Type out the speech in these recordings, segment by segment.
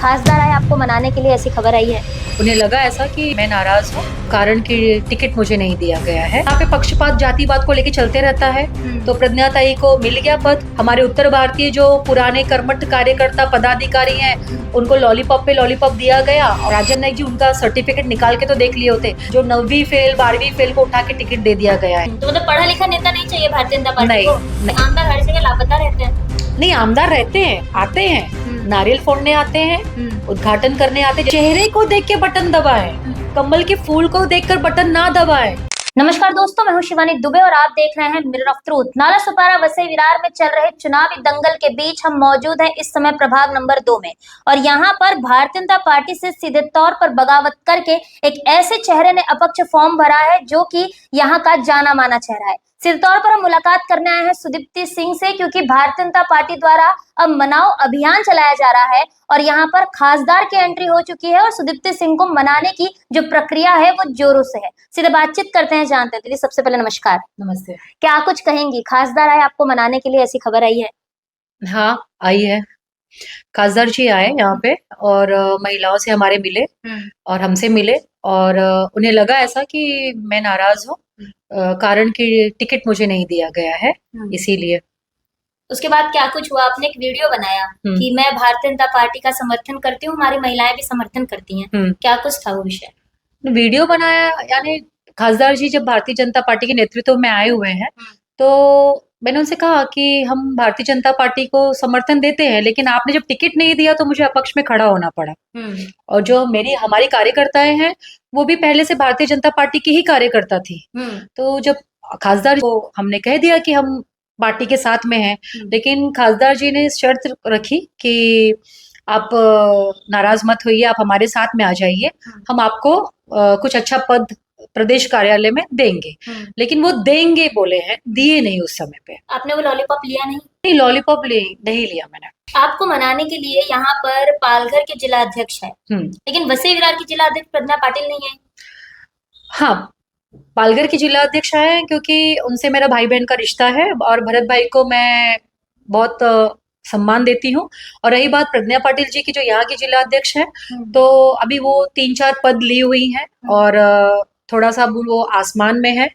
खासदार आए आपको मनाने के लिए, ऐसी खबर आई है। उन्हें लगा ऐसा कि मैं नाराज हूँ कारण कि टिकट मुझे नहीं दिया गया है। यहाँ पे पक्षपात जातिवाद को लेके चलते रहता है। तो प्रज्ञाताई को मिल गया पद। हमारे उत्तर भारतीय जो पुराने कर्मठ कार्यकर्ता पदाधिकारी हैं उनको लॉलीपॉप पे लॉलीपॉप दिया गया। और राजन नाईक जी उनका सर्टिफिकेट निकाल के तो देख लिए होते, जो 9वीं फेल 12वीं फेल को उठा के टिकट दे दिया गया है। तो मतलब पढ़ा लिखा नेता नहीं चाहिए भारतीय जनता पार्टी को? नहीं। आमदार हर जगह लापता रहते हैं। नहीं, आमदार रहते हैं, आते हैं, नारियल फोड़ने आते हैं, उद्घाटन करने आते हैं। चेहरे को देख के बटन दबाएं, कमल के फूल को देखकर बटन ना दबाएं। नमस्कार दोस्तों, मैं हूं शिवानी दुबे और आप देख रहे हैं मिरर ऑफ ट्रूथ। नाला सुपारा वसई विरार में चल रहे चुनावी दंगल के बीच हम मौजूद हैं इस समय प्रभाग नंबर 2 में। और यहाँ पर भारतीय जनता पार्टी से सीधे तौर पर बगावत करके एक ऐसे चेहरे ने अपक्ष फॉर्म भरा है जो कि यहाँ का जाना माना चेहरा है। सीधे तौर पर हम मुलाकात करने आए हैं सुदीप्ति सिंह से, क्योंकि भारतीय जनता पार्टी द्वारा अब मनाओ अभियान चलाया जा रहा है और यहाँ पर खासदार की एंट्री हो चुकी है और सुदीप्ति सिंह को मनाने की जो प्रक्रिया है वो जोरों से है। सीधे बातचीत करते हैं, जानते हैं। दीदी सबसे पहले नमस्कार। नमस्ते। क्या कुछ कहेंगी? खासदार आए आपको मनाने के लिए, ऐसी खबर आई है। हाँ, आई है। खासदार जी आए यहाँ पे और महिलाओं से हमारे मिले और हमसे मिले और उन्हें लगा ऐसा कि मैं नाराज हूँ कारण कि टिकट मुझे नहीं दिया गया है, इसीलिए। उसके बाद क्या कुछ हुआ? आपने एक वीडियो बनाया कि मैं भारतीय जनता पार्टी का समर्थन करती हूँ, हमारी महिलाएं भी समर्थन करती हैं। क्या कुछ था वो विषय? वीडियो बनाया यानी खासदार जी जब भारतीय जनता पार्टी के नेतृत्व में आए हुए हैं तो मैंने उनसे कहा कि हम भारतीय जनता पार्टी को समर्थन देते हैं, लेकिन आपने जब टिकट नहीं दिया तो मुझे अपक्ष में खड़ा होना पड़ा। और जो हमारी कार्यकर्ताएं हैं वो भी पहले से भारतीय जनता पार्टी की ही कार्यकर्ता थी। तो जब खासदार को हमने कह दिया कि हम पार्टी के साथ में हैं, लेकिन खासदार जी ने शर्त रखी कि आप नाराज मत होइए, आप हमारे साथ में आ जाइए, हम आपको कुछ अच्छा पद प्रदेश कार्यालय में देंगे। लेकिन वो देंगे बोले हैं, दिए नहीं उस समय पे। आपने वो लॉलीपॉप लिया नहीं? नहीं, लॉलीपॉप नहीं लिया मैंने। आपको मनाने के लिए यहाँ पर पालघर के जिला अध्यक्ष है, लेकिन वसई विरार की जिला अध्यक्ष प्रज्ञा पाटिल नहीं है। हाँ, पालघर की जिला अध्यक्ष है क्योंकि उनसे मेरा भाई बहन का रिश्ता है और भरत भाई को मैं बहुत सम्मान देती हूँ। और रही बात प्रज्ञा पाटिल जी की, जो यहाँ की जिला अध्यक्ष है, तो अभी वो 3-4 पद ली हुई हैं और थोड़ा सा वो आसमान में है।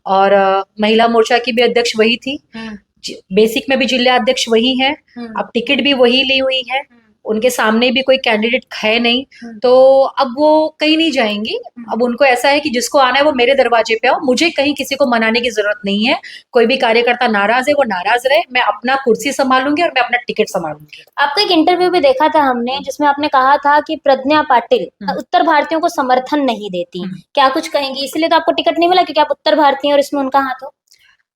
और महिला मोर्चा की भी अध्यक्ष वही थी, बेसिक में भी जिला अध्यक्ष वही है, अब टिकट भी वही ली हुई है, उनके सामने भी कोई कैंडिडेट है नहीं, तो अब वो कहीं नहीं जाएंगी। अब उनको ऐसा है कि जिसको आना है वो मेरे दरवाजे पे आओ, मुझे कहीं किसी को मनाने की जरूरत नहीं है। कोई भी कार्यकर्ता नाराज है वो नाराज रहे, मैं अपना कुर्सी संभालूंगी और मैं अपना टिकट संभालूंगी। आपका एक इंटरव्यू भी देखा था हमने, जिसमें आपने कहा था कि प्रज्ञा पाटिल उत्तर भारतीयों को समर्थन नहीं देती। क्या कुछ कहेंगी? इसलिए तो आपको टिकट नहीं मिला क्योंकि आप उत्तर भारतीय और इसमें उनका हाथ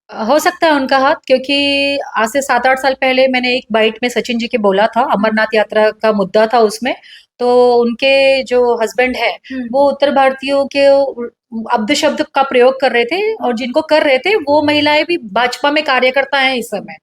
हो सकता है उनका हाथ, क्योंकि आज से 7-8 साल पहले मैंने एक बाइट में सचिन जी के बोला था, अमरनाथ यात्रा का मुद्दा था उसमें, तो उनके जो हस्बैंड है वो उत्तर भारतीयों के अब्द शब्द का प्रयोग कर रहे थे और जिनको कर रहे थे वो महिलाएं भी भाजपा में कार्यकर्ता हैं इस समय।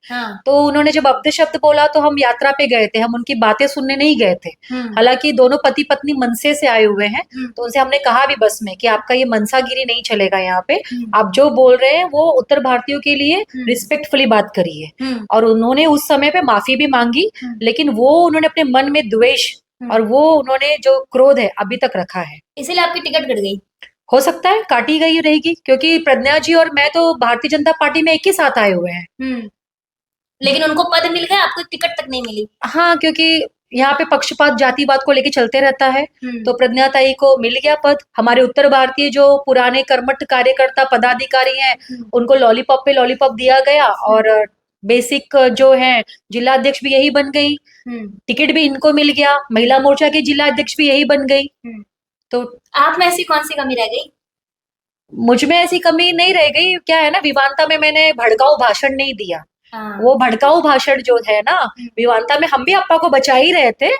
तो उन्होंने जब अब्द शब्द बोला तो हम यात्रा पे गए थे, हम उनकी बातें सुनने नहीं गए थे। हालांकि दोनों पति पत्नी मनसे से आए हुए हैं, तो उनसे हमने कहा भी बस में कि आपका ये मनसागिरी नहीं चलेगा यहाँ पे, आप जो बोल रहे हैं वो उत्तर भारतीयों के लिए रिस्पेक्टफुली बात करिए। और उन्होंने उस समय पे माफी भी मांगी, लेकिन वो उन्होंने अपने मन में द्वेष और वो उन्होंने जो क्रोध है अभी तक रखा है। इसीलिए आपकी टिकट कट गई? हो सकता है काटी गई रहेगी, क्योंकि प्रज्ञा जी और मैं तो भारतीय जनता पार्टी में एक ही साथ आए हुए हैं। लेकिन उनको पद मिल गया, आपको टिकट तक नहीं मिली? हाँ, क्योंकि यहाँ पे पक्षपात जातिवाद को लेके चलते रहता है। तो प्रज्ञाताई को मिल गया पद। हमारे उत्तर भारतीय जो पुराने कर्मठ कार्यकर्ता पदाधिकारी हैं उनको लॉलीपॉप पे लॉलीपॉप दिया गया और बेसिक जो है जिला अध्यक्ष भी यही बन गई, टिकट भी इनको मिल गया, महिला मोर्चा की जिला अध्यक्ष भी यही बन गई। तो आप में ऐसी कौन सी कमी रह गई? मुझ में ऐसी कमी नहीं रह गई। क्या है ना, विवांता में मैंने भड़काऊ भाषण नहीं दिया। वो भड़काऊ भाषण जो है ना, विवांता में हम भी अप्पा को बचा ही रहे थे,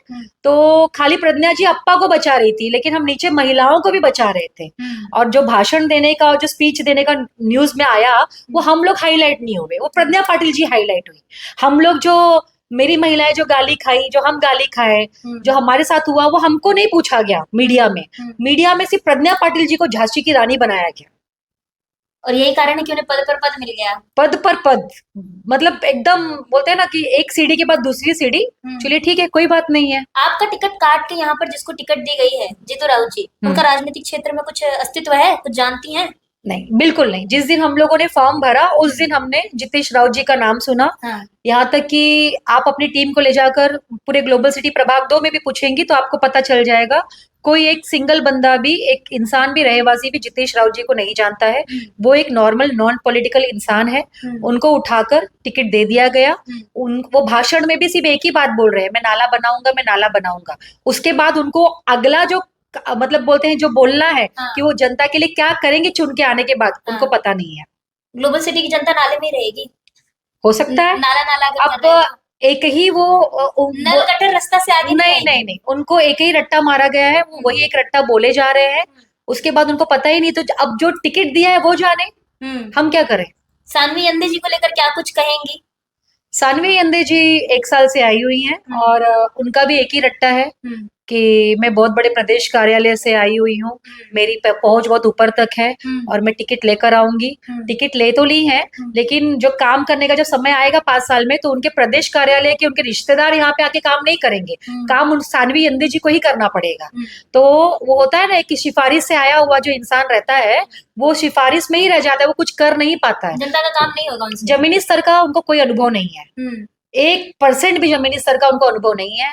तो खाली प्रज्ञा जी अप्पा को बचा रही थी, लेकिन हम नीचे महिलाओं को भी बचा रहे थे। और जो भाषण देने का, जो स्पीच देने का न्यूज में आया, वो हम लोग हाईलाइट नहीं हुए, वो प्रज्ञा पाटिल जी हाईलाइट हुई। हम लोग जो मेरी महिलाएं जो गाली खाई, जो हम गाली खाए, जो हमारे साथ हुआ, वो हमको नहीं पूछा गया मीडिया में। मीडिया में सिर्फ प्रज्ञा पाटिल जी को झांसी की रानी बनाया गया। और यही कारण है कि उन्हें पद पर पद मिल गया। पद पर पद, मतलब एकदम बोलते हैं ना कि एक सीढ़ी के बाद दूसरी सीढ़ी। चलिए ठीक है, कोई बात नहीं है। आपका टिकट काट के यहाँ पर जिसको टिकट दी गई है, जीतू राउत जी, उनका राजनीतिक क्षेत्र में कुछ अस्तित्व है, कुछ जानती हैं? नहीं, बिल्कुल नहीं। जिस दिन हम लोगों ने फॉर्म भरा उस दिन हमने जितेश राउत जी का नाम सुना। हाँ। यहाँ तक कि आप अपनी टीम को ले जाकर पूरे ग्लोबल सिटी प्रभाग 2 में भी पूछेंगी तो आपको पता चल जाएगा। कोई एक सिंगल बंदा भी, एक इंसान भी, रहवासी भी जितेश राउत जी को नहीं जानता है। वो एक नॉर्मल नॉन पॉलिटिकल इंसान है। उनको उठाकर टिकट दे दिया गया। वो भाषण में भी सिर्फ एक ही बात बोल रहे हैं, मैं नाला बनाऊंगा, मैं नाला बनाऊंगा। उसके बाद उनको अगला जो मतलब बोलते हैं जो बोलना है कि वो जनता के लिए क्या करेंगे चुन के आने के बाद, उनको पता नहीं है। ग्लोबल सिटी की जनता नाले में रहेगी, हो सकता है। नाला नाला अब एक ही वो नल कटर रास्ता से आगे नहीं, उनको एक ही रट्टा मारा गया है, वो वही एक रट्टा बोले जा रहे हैं। उसके बाद उनको पता ही नहीं, तो अब जो टिकट दिया है वो जाने, हम क्या करें। सानवी अंदे जी को लेकर क्या कुछ कहेंगी? सानवी अंदे जी 1 साल से आई हुई हैं और उनका भी एक ही रट्टा है कि मैं बहुत बड़े प्रदेश कार्यालय से आई हुई हूँ, मेरी पहुंच बहुत ऊपर तक है और मैं टिकट लेकर आऊंगी। टिकट ले तो ली है, लेकिन जो काम करने का जब समय आएगा 5 साल में, तो उनके प्रदेश कार्यालय के उनके रिश्तेदार यहाँ पे आके काम नहीं करेंगे, काम उन सानवी अंदे जी को ही करना पड़ेगा। तो वो होता है ना कि सिफारिश से आया हुआ जो इंसान रहता है वो सिफारिश में ही रह जाता है, वो कुछ कर नहीं पाता है। जनता का काम नहीं होगा उनसे। जमीनी स्तर का उनको कोई अनुभव नहीं है, 1% भी जमीनी स्तर का उनको अनुभव नहीं है।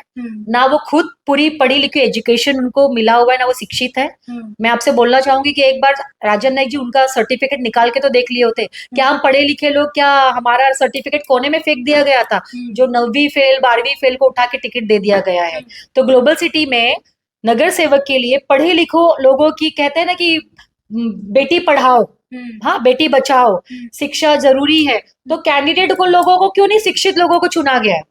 ना वो खुद पूरी पढ़ी लिखी एजुकेशन उनको मिला हुआ है, ना वो शिक्षित है। मैं आपसे बोलना चाहूंगी कि एक बार राजन नाईक जी उनका सर्टिफिकेट निकाल के तो देख लिए होते। क्या हम पढ़े लिखे लोग, क्या हमारा सर्टिफिकेट कोने में फेंक दिया गया था? जो 9वीं फेल 12वीं फेल को उठा के टिकट दे दिया गया है। तो ग्लोबल सिटी में नगर सेवक के लिए पढ़े लिखो लोगों की, कहते हैं ना कि बेटी पढ़ाओ, हाँ बेटी बचाओ, शिक्षा जरूरी है। तो कैंडिडेट को लोगों को क्यों नहीं शिक्षित लोगों को चुना गया?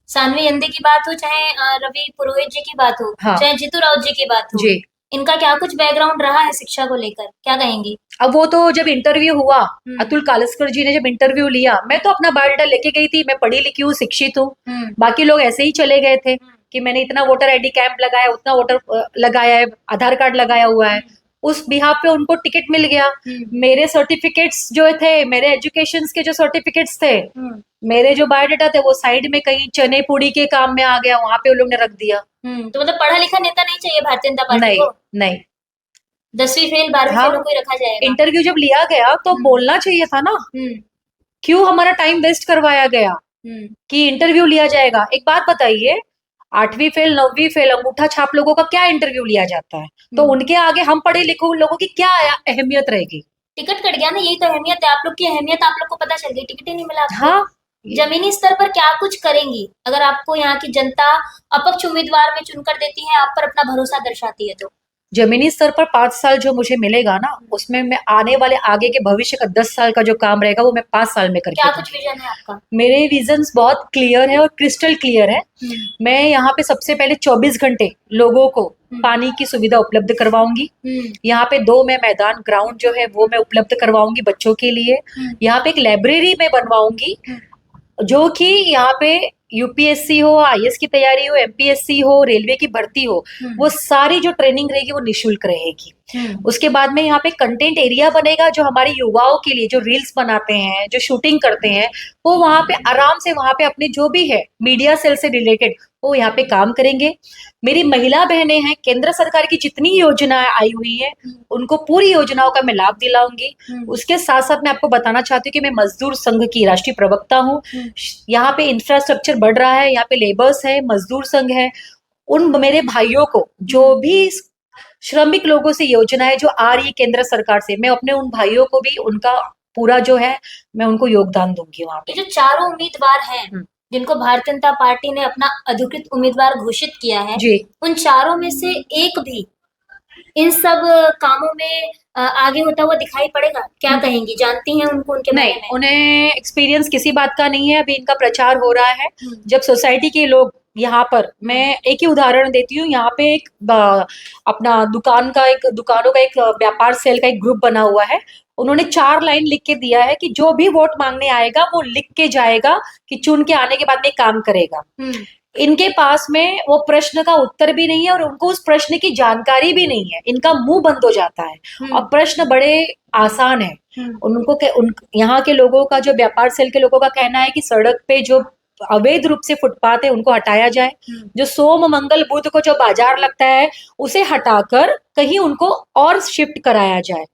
सानवी अंदे की बात हो, चाहे रवि पुरोहित जी की बात हो, चाहे जीतू राउत जी की बात हो, इनका क्या कुछ बैकग्राउंड रहा है शिक्षा को लेकर, क्या कहेंगी? अब वो तो जब इंटरव्यू हुआ, अतुल कालस्कर जी ने जब इंटरव्यू लिया, मैं तो अपना बायोडाटा लेके गई थी, मैं पढ़ी लिखी हूँ, शिक्षित हूँ। बाकी लोग ऐसे ही चले गए थे कि मैंने इतना वोटर आईडी कैंप लगाया, उतना वोटर लगाया है, आधार कार्ड लगाया हुआ है, उस बिहाफ पे उनको टिकट मिल गया। मेरे सर्टिफिकेट्स जो थे, मेरे एजुकेशन के जो सर्टिफिकेट्स थे, मेरे जो बायोडाटा थे, वो साइड में कहीं चने पूड़ी के काम में आ गया, वहां पे उन लोग ने रख दिया। तो मतलब पढ़ा लिखा नेता नहीं चाहिए भारतीय जनता पार्टी को? नहीं, 10वीं फेल 12वीं फेल को ही रखा जाएगा। इंटरव्यू जब लिया गया तो बोलना चाहिए था ना, क्यों हमारा टाइम वेस्ट करवाया गया कि इंटरव्यू लिया जाएगा। एक बात बताइए, 8वीं फेल 9वीं फेल अंगूठा छाप लोगों का क्या इंटरव्यू लिया जाता है? तो उनके आगे हम पढ़े लिखे लोगों की क्या अहमियत रहेगी? टिकट कट गया ना, यही तो अहमियत है। आप लोग की अहमियत आप लोग को पता चल गई, टिकट ही नहीं मिला। हाँ, जमीनी स्तर पर क्या कुछ करेंगी अगर आपको यहाँ की जनता अपक्ष उम्मीदवार में चुनकर देती है, आप पर अपना भरोसा दर्शाती है तो? जमीनी स्तर पर 5 साल जो मुझे मिलेगा ना, उसमें मैं आने वाले आगे के भविष्य का 10 साल का जो काम रहेगा वो मैं 5 साल में करके। क्या कुछ विजन है आपका? मेरे विजन्स बहुत क्लियर है और क्रिस्टल क्लियर है। मैं यहाँ पे सबसे पहले 24 घंटे लोगों को पानी की सुविधा उपलब्ध करवाऊंगी। यहाँ पे 2 मैं मैदान ग्राउंड जो है वो मैं उपलब्ध करवाऊंगी बच्चों के लिए। यहाँ पे एक लाइब्रेरी में बनवाऊंगी, जो कि यहाँ पे यूपीएससी हो, आईएएस की तैयारी हो, एमपीएससी हो, रेलवे की भर्ती हो, वो सारी जो ट्रेनिंग रहेगी वो निःशुल्क रहेगी। उसके बाद में यहाँ पे कंटेंट एरिया बनेगा, जो हमारे युवाओं के लिए जो रील्स बनाते हैं, जो शूटिंग करते हैं, वो वहां पे आराम से वहां पे अपने जो भी है मीडिया सेल से रिलेटेड वो यहाँ पे काम करेंगे। मेरी महिला बहनें हैं, केंद्र सरकार की जितनी योजनाएं आई हुई है उनको पूरी योजनाओं का मैं लाभ दिलाऊंगी। उसके साथ साथ मैं आपको बताना चाहती हूँ कि मैं मजदूर संघ की राष्ट्रीय प्रवक्ता हूँ। यहाँ पे इंफ्रास्ट्रक्चर बढ़ रहा है, यहाँ पे लेबर्स है, मजदूर संघ है, उन मेरे भाइयों को जो भी श्रमिक लोगों से योजनाएं जो आ रही है केंद्र सरकार से, मैं अपने उन भाइयों को भी उनका पूरा जो है मैं उनको योगदान दूंगी वहां पे। ये जो चारों उम्मीदवार हैं जिनको भारतीय जनता पार्टी ने अपना अधिकृत उम्मीदवार घोषित किया है जी, उन चारों में से एक भी इन सब कामों में आगे होता हुआ दिखाई पड़ेगा? क्या कहेंगी, जानती हैं उनको, उनके बारे में? उन्हें एक्सपीरियंस किसी बात का नहीं है। अभी इनका प्रचार हो रहा है। जब सोसाइटी के लोग यहाँ पर, मैं एक ही उदाहरण देती हूँ, यहाँ पे एक अपना दुकानों का एक व्यापार सेल का एक ग्रुप बना हुआ है। उन्होंने 4 लाइन लिख के दिया है कि जो भी वोट मांगने आएगा वो लिख के जाएगा कि चुन के आने के बाद में काम करेगा। इनके पास में वो प्रश्न का उत्तर भी नहीं है और उनको उस प्रश्न की जानकारी भी नहीं है, इनका मुंह बंद हो जाता है और प्रश्न बड़े आसान है। यहाँ के लोगों का, जो व्यापार सेल के लोगों का कहना है कि सड़क पे जो अवैध रूप से फुटपाथ है उनको हटाया जाए, जो सोम मंगल बुध को जो बाजार लगता है उसे हटाकर कहीं उनको और शिफ्ट कराया जाए।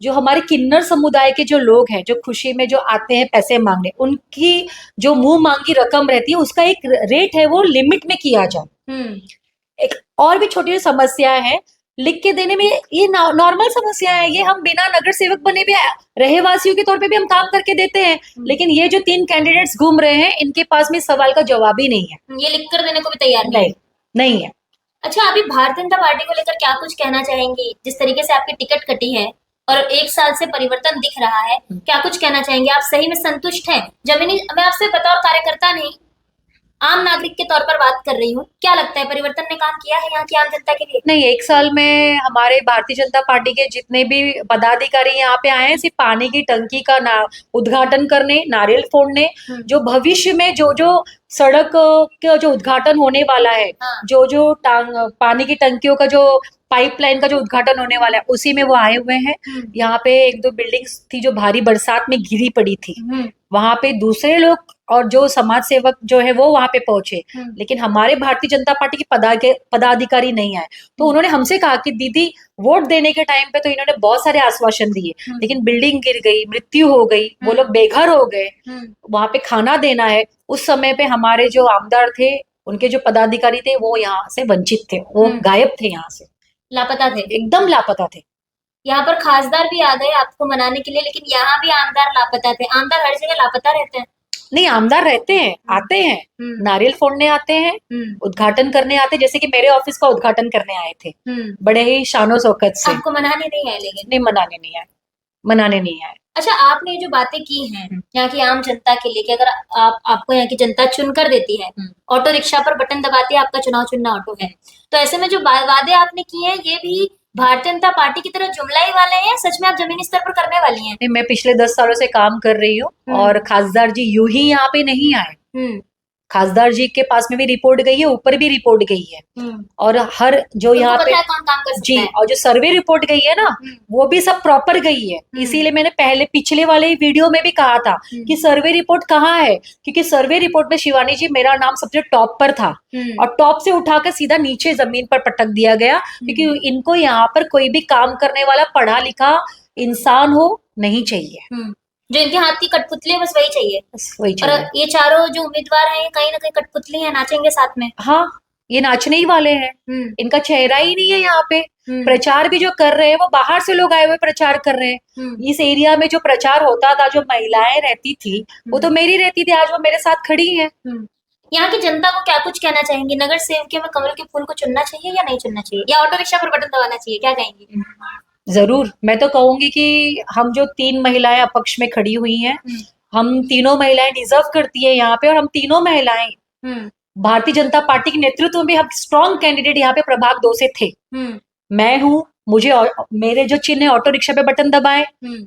जो हमारे किन्नर समुदाय के जो लोग हैं, जो खुशी में जो आते हैं पैसे मांगने, उनकी जो मुंह मांगी रकम रहती है उसका एक रेट है वो लिमिट में किया जाए। एक और भी छोटी समस्या है, लिख के देने में ये नॉर्मल समस्या है, ये हम बिना नगर सेवक बने भी रहवासियों के तौर पे भी हम काम करके देते हैं, लेकिन ये जो 3 कैंडिडेट्स घूम रहे हैं इनके पास में इस सवाल का जवाब ही नहीं है, ये लिख कर देने को भी तैयार नहीं है। अच्छा, अभी भारतीय जनता पार्टी को लेकर क्या कुछ कहना चाहेंगे? जिस तरीके से आपकी टिकट कटी है और 1 साल से परिवर्तन दिख रहा है, क्या कुछ कहना चाहेंगे? आप सही में संतुष्ट हैं? जमीनी, मैं आपसे बतौर कार्यकर्ता नहीं, आम नागरिक के तौर पर बात कर रही हूँ, क्या लगता है परिवर्तन ने काम किया है यहाँ की आम जनता के लिए? नहीं, 1 साल में हमारे भारतीय जनता पार्टी के जितने भी पदाधिकारी यहाँ पे आए हैं सिर्फ पानी की टंकी का उद्घाटन करने, नारियल फोड़ने, जो भविष्य में जो जो सड़क का जो उद्घाटन होने वाला है, जो पानी की टंकियों का जो पाइपलाइन का जो उद्घाटन होने वाला है उसी में वो आए हुए हैं। यहाँ पे 1-2 बिल्डिंग्स थी जो भारी बरसात में गिरी पड़ी थी, वहां पे दूसरे लोग और जो समाज सेवक जो है वो वहां पे पहुंचे, लेकिन हमारे भारतीय जनता पार्टी के पदाधिकारी नहीं आए। तो उन्होंने हमसे कहा कि दीदी वोट देने के टाइम पे तो इन्होंने बहुत सारे आश्वासन दिए, लेकिन बिल्डिंग गिर गई, मृत्यु हो गई, वो लोग बेघर हो गए, वहां पे खाना देना है। उस समय पे हमारे जो आमदार थे, उनके जो पदाधिकारी थे वो यहाँ से वंचित थे, वो गायब थे, यहाँ से लापता थे, एकदम लापता थे। यहाँ पर खासदार भी आ गए आपको मनाने के लिए, लेकिन यहाँ भी आमदार लापता थे। आमदार हर जगह लापता रहते हैं? नहीं, आमदार रहते हैं, आते हैं, नारियल फोड़ने आते हैं, उद्घाटन करने आते हैं, जैसे कि मेरे ऑफिस का उद्घाटन करने आए थे, बड़े ही शानो शौकत से। आपको मनाने नहीं आए? लेकिन नहीं, मनाने नहीं आए। अच्छा, आपने जो बातें की हैं यहाँ की आम जनता के लिए कि अगर आपको यहाँ की जनता चुन कर देती है, ऑटो रिक्शा पर बटन दबाती है, आपका चुनाव चुनना ऑटो है, तो ऐसे में जो वादे आपने किए हैं ये भी भारतीय जनता पार्टी की तरह जुमला ही वाले हैं, सच में आप जमीनी स्तर पर करने वाली हैं? नहीं, मैं पिछले 10 सालों से काम कर रही हूँ और खासदार जी यूं ही यहाँ पे नहीं आए। खासदार जी के पास में भी रिपोर्ट गई है, ऊपर भी रिपोर्ट गई है, और हर जो यहाँ पे कौन काम कर सकता जी है? और जो सर्वे रिपोर्ट गई है ना वो भी सब प्रॉपर गई है। इसीलिए मैंने पिछले वाले वीडियो में भी कहा था कि सर्वे रिपोर्ट कहाँ है, क्योंकि सर्वे रिपोर्ट में शिवानी जी मेरा नाम सबसे टॉप पर था और टॉप से उठाकर सीधा नीचे जमीन पर पटक दिया गया, क्योंकि इनको यहाँ पर कोई भी काम करने वाला पढ़ा लिखा इंसान हो नहीं चाहिए, जो इनके हाथ की कठपुतली है बस वही चाहिए, वही चाहिए। और ये चारों जो उम्मीदवार हैं ये कहीं ना कहीं कठपुतली हैं, नाचेंगे साथ में। हाँ, ये नाचने ही वाले हैं, इनका चेहरा ही नहीं है यहाँ पे। प्रचार भी जो कर रहे हैं वो बाहर से लोग आए हुए प्रचार कर रहे हैं। इस एरिया में जो प्रचार होता था, जो महिलाएं रहती थी वो तो मेरी रहती थी, आज वो मेरे साथ खड़ी हैं। यहाँ की जनता को क्या कुछ कहना चाहेंगे? नगर सेवक में कमल के फूल को चुनना चाहिए या नहीं चुनना चाहिए, या ऑटो रिक्शा पर बटन दबाना चाहिए, क्या कहेंगे? जरूर, मैं तो कहूंगी कि हम जो 3 महिलाएं अपक्ष में खड़ी हुई हैं, हम तीनों महिलाएं डिजर्व करती है यहाँ पे, और हम तीनों महिलाएं भारतीय जनता पार्टी के नेतृत्व में हम स्ट्रॉन्ग कैंडिडेट यहाँ पे प्रभाग 2 से थे। मैं हूँ, मेरे जो चिन्ह है ऑटो रिक्शा पे बटन दबाए,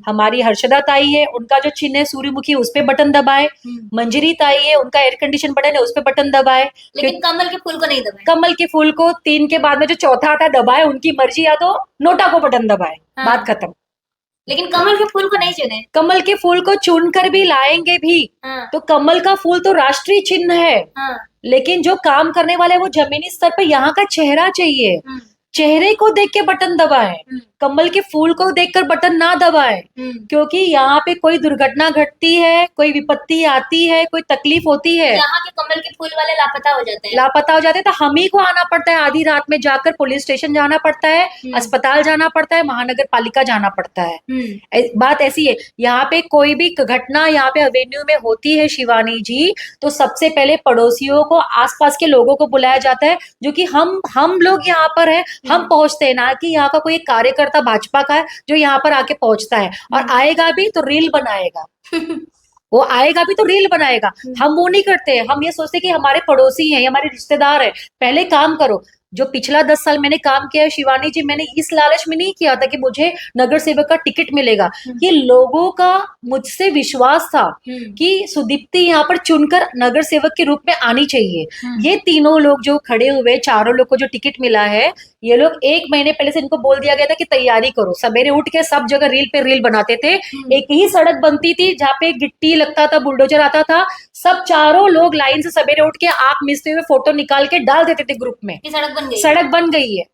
हमारी हर्षदा ताई है उनका जो चिन्ह है सूर्यमुखी उस पे बटन दबाए, मंजरी ताई है उनका एयर कंडीशन बटन है उस पे बटन दबाए, लेकिन कमल के फूल को नहीं दबाए। कमल के फूल को 3 के बाद में जो चौथा आता है दबाए, उनकी मर्जी, या तो नोटा को बटन दबाए। बात खत्म। लेकिन कमल के फूल को नहीं चुने। कमल के फूल को चुनकर भी लाएंगे भी तो कमल का फूल तो राष्ट्रीय चिन्ह है, लेकिन जो काम करने वाले वो जमीनी स्तर पर यहाँ का चेहरा चाहिए। चेहरे को देख के बटन दबाए, कमल के फूल को देखकर बटन ना दबाए, क्योंकि यहाँ पे कोई दुर्घटना घटती है, कोई विपत्ति आती है, कोई तकलीफ होती है, यहाँ के कमल के फूल वाले लापता हो जाते हैं, तो हम ही को आना पड़ता है, आधी रात में जाकर पुलिस स्टेशन जाना पड़ता है, अस्पताल जाना पड़ता है, महानगर पालिका जाना पड़ता है। बात ऐसी है, यहाँ पे कोई भी घटना यहाँ पे एवेन्यू में होती है शिवानी जी, तो सबसे पहले पड़ोसियों को, आसपास के लोगों को बुलाया जाता है, जो कि हम लोग यहाँ पर है, हम पहुंचते हैं, ना कि यहाँ का कोई कार्यकर्ता भाजपा का है जो यहाँ पर आके पहुंचता है, और आएगा भी तो रील बनाएगा वो आएगा भी तो रील बनाएगा। हम वो नहीं करते, हम ये सोचते कि हमारे पड़ोसी हैं, हमारे रिश्तेदार है, पहले काम करो। जो पिछला 10 साल मैंने काम किया है शिवानी जी, मैंने इस लालच में नहीं किया था कि मुझे नगर सेवक का टिकट मिलेगा। ये लोगों का मुझसे विश्वास था कि सुदीप्ति यहाँ पर चुनकर नगर सेवक के रूप में आनी चाहिए। ये तीनों लोग जो खड़े हुए, चारों लोग को जो टिकट मिला है, ये लोग 1 महीने पहले से इनको बोल दिया गया था कि तैयारी करो। सवेरे उठ के सब जगह रील पे रील बनाते थे। एक ही सड़क बनती थी जहाँ पे गिट्टी लगता था, बुलडोजर आता था, सब चारों लोग लाइन से सवेरे उठ के आंख मिचते हुए फोटो निकाल के डाल देते थे ग्रुप में। सड़क बन गई है।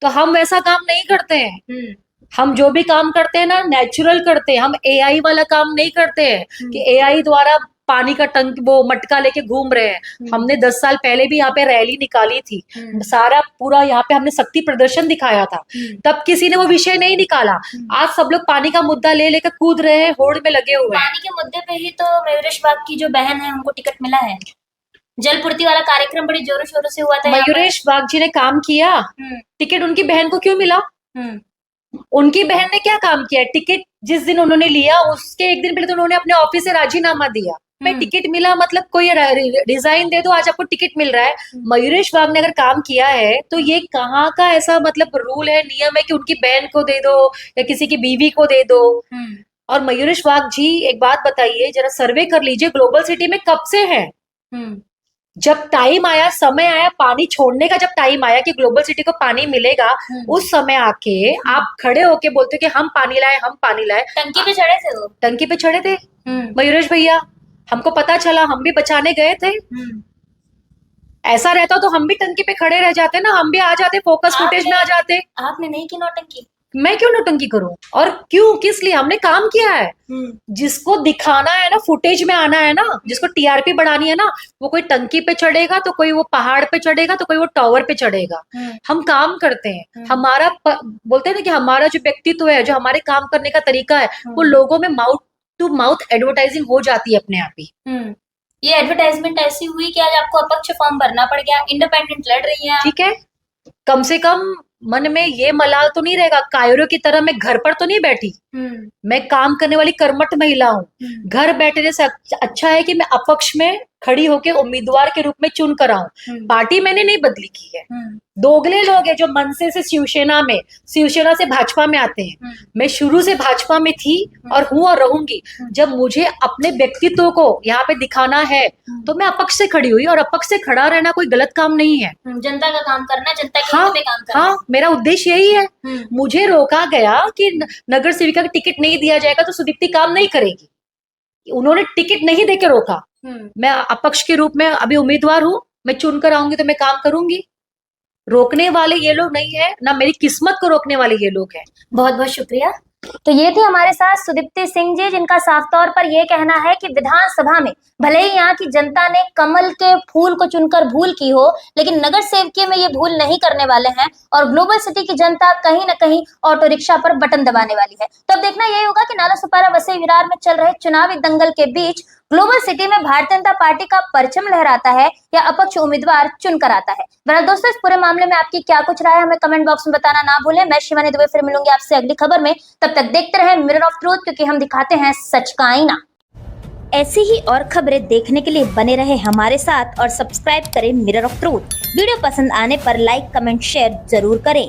तो हम वैसा काम नहीं करते हैं। हम जो भी काम करते हैं ना, नेचुरल करते हैं। हम एआई वाला काम नहीं करते हैं कि एआई द्वारा पानी का टंक वो मटका लेके घूम रहे हैं। हमने 10 साल पहले भी यहाँ पे रैली निकाली थी, सारा पूरा यहाँ पे हमने शक्ति प्रदर्शन दिखाया था, तब किसी ने वो विषय नहीं निकाला। आज सब लोग पानी का मुद्दा ले लेकर कूद रहे हैं, होड़ में लगे हुए हैं। पानी के मुद्दे पे ही तो मयूरेश वाघ की जो बहन है उनको टिकट मिला है। जल पूर्ति वाला कार्यक्रम बड़ी जोरों शोरों से हुआ था। मयूरेश वाघ जी ने काम किया, टिकट उनकी बहन को क्यों मिला? उनकी बहन ने क्या काम किया? टिकट जिस दिन उन्होंने लिया उसके 1 दिन पहले तो उन्होंने अपने ऑफिस से राजीनामा दिया। मैं टिकट मिला मतलब कोई रिजाइन दे दो, आज आपको टिकट मिल रहा है। मयूरेश वाघ ने अगर काम किया है तो ये कहाँ का ऐसा मतलब रूल है, नियम है कि उनकी बहन को दे दो या किसी की बीवी को दे दो? और मयूरेश वाघ जी एक बात बताइए, जरा सर्वे कर लीजिए, ग्लोबल सिटी में कब से है? जब टाइम आया, समय आया पानी छोड़ने का, जब टाइम आया कि ग्लोबल सिटी को पानी मिलेगा, उस समय आके आप खड़े होके बोलते हो कि हम पानी लाए, हम पानी लाए। टंकी पे चढ़े थे वो, टंकी पे चढ़े थे मयूरेश भैया, हमको पता चला, हम भी बचाने गए थे। ऐसा रहता तो हम भी टंकी पे खड़े रह जाते ना, हम भी आ जाते, फोकस फुटेज में आ जाते। आपने नहीं की नौटंकी? मैं क्यों नौटंकी करूं? और क्यों, किस लिए? हमने काम किया है। जिसको दिखाना है ना, फुटेज में आना है ना, जिसको टीआरपी बढ़ानी है ना, वो कोई टंकी पे चढ़ेगा, तो कोई वो पहाड़ पे चढ़ेगा, तो कोई वो टावर पे चढ़ेगा। हम काम करते हैं। हमारा बोलते हैं ना कि हमारा जो व्यक्तित्व है, जो हमारे काम करने का तरीका है, वो लोगों में माउथ टू माउथ एडवर्टाइजिंग हो जाती है अपने आप ही। ये एडवर्टाइजमेंट ऐसी हुई कि आज आपको अपक्ष फॉर्म भरना पड़ गया, इंडिपेंडेंट लड़ रही हैं। ठीक है, कम से कम मन में ये मलाल तो नहीं रहेगा, कायरों की तरह मैं घर पर तो नहीं बैठी। मैं काम करने वाली कर्मठ महिला हूँ। घर बैठने से अच्छा है कि मैं अपक्ष में खड़ी होके उम्मीदवार के रूप में चुन कर आऊं। पार्टी मैंने नहीं बदली की है। दोगले लोग हैं जो मनसे से शिवसेना में, शिवसेना से भाजपा में आते हैं। मैं शुरू से भाजपा में थी और हूं और रहूंगी। जब मुझे अपने व्यक्तित्व को यहाँ पे दिखाना है तो मैं अपक्ष से खड़ी हुई, और अपक्ष से खड़ा रहना कोई गलत काम नहीं है। जनता का काम करना, जनता के हित में काम करना। हाँ, मेरा उद्देश्य यही है। मुझे रोका गया कि नगर सेविका का टिकट नहीं दिया जाएगा तो सुदीप्ति काम नहीं करेगी। उन्होंने टिकट नहीं देके रोका। मैं अपक्ष के रूप में अभी उम्मीदवार हूँ, मैं चुनकर आऊंगी तो मैं काम करूंगी। रोकने वाले ये लोग नहीं है ना, मेरी किस्मत को रोकने वाले ये लोग हैं। बहुत बहुत शुक्रिया। तो ये थी हमारे साथ सुदीप्ति सिंह जी, जिनका साफ तौर पर ये कहना है कि विधानसभा में भले ही यहाँ की जनता ने कमल के फूल को चुनकर भूल की हो, लेकिन नगर सेवकीय में ये भूल नहीं करने वाले हैं, और ग्लोबल सिटी की जनता कहीं ना कहीं ऑटो रिक्शा पर बटन दबाने वाली है। तो अब देखना यही होगा कि नालासोपारा वसई विरार में चल रहे चुनावी दंगल के बीच ग्लोबल सिटी में भारतीय जनता पार्टी का परचम लहराता है या अपक्ष उम्मीदवार चुनकर आता है। बहरहाल दोस्तों, इस पूरे मामले में आपकी क्या कुछ राय है, हमें कमेंट बॉक्स में बताना ना भूलें। मैं शिवानी दुबे फिर मिलूंगी आपसे अगली खबर में। तब तक देखते रहें मिरर ऑफ ट्रूथ, क्योंकि हम दिखाते हैं सच का आईना। ऐसी ही और खबरें देखने के लिए बने रहे हमारे साथ और सब्सक्राइब करें मिरर ऑफ ट्रूथ। वीडियो पसंद आने पर लाइक, कमेंट, शेयर जरूर करें।